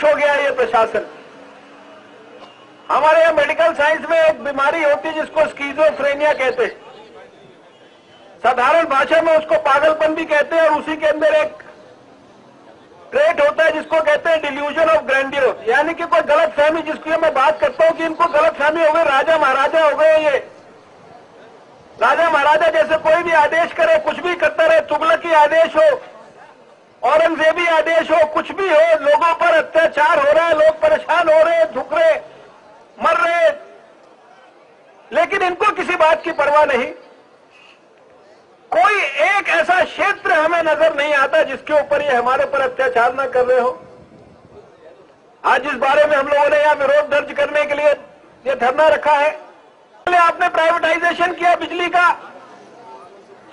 नाश हो गया ये प्रशासन। हमारे यहाँ मेडिकल साइंस में एक बीमारी होती है जिसको स्किज़ोफ्रेनिया कहते हैं। साधारण भाषा में उसको पागलपन भी कहते हैं, और उसी के अंदर एक ट्रेट होता है जिसको कहते हैं डिल्यूजन ऑफ ग्रैंडियर, यानी कि कोई गलत फहमी, जिसकी मैं बात करता हूं कि इनको गलत फहमी हो गई, राजा महाराजा हो गए ये। राजा महाराजा जैसे कोई भी आदेश करे, कुछ भी करता रहे, तुगलकी आदेश हो, औरंगजेबी आदेश हो, कुछ भी हो, लोगों पर अत्याचार हो रहा है, लोग परेशान हो रहे, दुख रहे, मर रहे, लेकिन इनको किसी बात की परवाह नहीं। कोई एक ऐसा क्षेत्र हमें नजर नहीं आता जिसके ऊपर ये हमारे पर अत्याचार न कर रहे हो। आज इस बारे में हम लोगों ने यहां विरोध दर्ज करने के लिए ये धरना रखा है। आपने प्राइवेटाइजेशन किया बिजली का,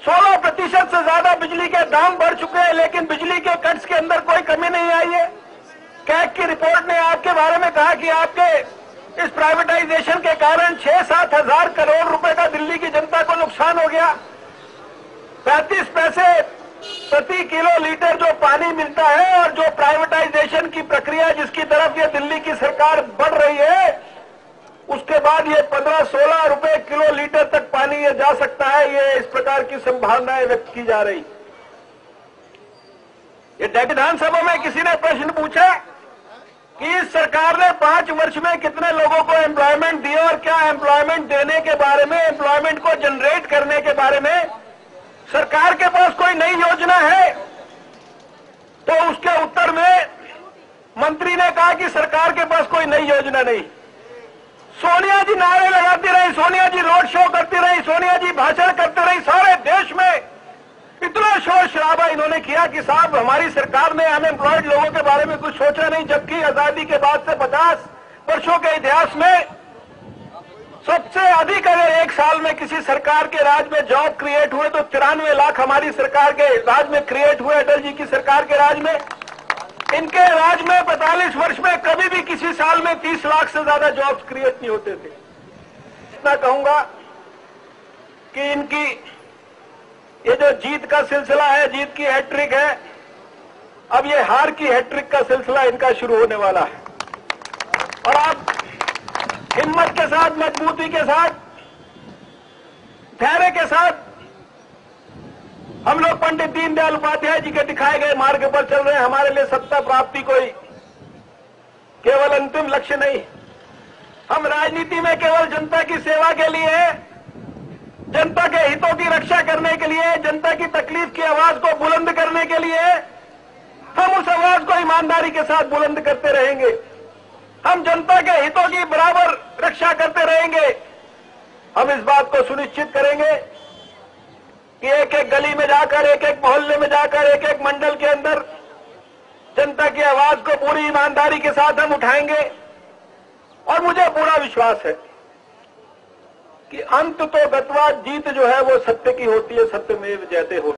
16% से ज्यादा बिजली के दाम बढ़ चुके हैं, लेकिन बिजली के कट्स के अंदर कोई कमी नहीं आई है। कैग की रिपोर्ट ने आपके बारे में कहा कि आपके इस प्राइवेटाइजेशन के कारण 6-7 हजार करोड़ रुपए का दिल्ली की जनता को नुकसान हो गया। 35 पैसे प्रति किलो लीटर जो पानी मिलता है, और जो प्राइवेटाइजेशन की प्रक्रिया जिसकी तरफ ये दिल्ली की सरकार बढ़ रही है, उसके बाद ये 15-16 रुपए किलो लीटर तक पानी ये जा सकता है। ये इस प्रकार की संभावनाएं व्यक्त की जा रही। ये विधानसभा में किसी ने प्रश्न पूछा कि इस सरकार ने 5 वर्ष में कितने लोगों को एम्प्लॉयमेंट दिया, और क्या एम्प्लॉयमेंट देने के बारे में, एम्प्लॉयमेंट को जनरेट करने के बारे में सरकार के पास कोई नई योजना है? तो उसके उत्तर में मंत्री ने कहा कि सरकार के पास कोई नई योजना नहीं। सोनिया जी नारे लगाती रही, सोनिया जी रोड शो करती रही, सोनिया जी भाषण करती रही, सारे देश में इतना शोर शराबा इन्होंने किया कि साहब हमारी सरकार ने अनएम्प्लॉयड लोगों के बारे में कुछ सोचा नहीं, जबकि आजादी के बाद से 50 वर्षों के इतिहास में सबसे अधिक अगर एक साल में किसी सरकार के राज में जॉब क्रिएट हुए तो 93 लाख हमारी सरकार के राज में क्रिएट हुए, अटल जी की सरकार के राज में। इनके राज में 45 वर्ष में कभी भी किसी साल में 30 लाख से ज्यादा जॉब्स क्रिएट नहीं होते थे। इतना कहूंगा कि इनकी ये जो जीत का सिलसिला है, जीत की हैट्रिक है, अब ये हार की हैट्रिक का सिलसिला इनका शुरू होने वाला है। और आप हिम्मत के साथ, मजबूती के साथ, धैर्य के साथ हम लोग पंडित दीनदयाल उपाध्याय जी के दिखाए गए मार्ग पर चल रहे हैं। हमारे लिए सत्ता प्राप्ति कोई केवल अंतिम लक्ष्य नहीं। हम राजनीति में केवल जनता की सेवा के लिए, जनता के हितों की रक्षा करने के लिए, जनता की तकलीफ की आवाज को बुलंद करने के लिए, हम उस आवाज को ईमानदारी के साथ बुलंद करते रहेंगे। हम जनता के हितों की बराबर रक्षा करते रहेंगे। हम इस बात को सुनिश्चित करेंगे कि एक एक गली में जाकर, एक एक मोहल्ले में जाकर, एक एक मंडल के अंदर जनता की आवाज को पूरी ईमानदारी के साथ हम उठाएंगे। और मुझे पूरा विश्वास है कि अंत तो गत्वा, जीत जो है वो सत्य की होती है, सत्यमेव जयते होती है।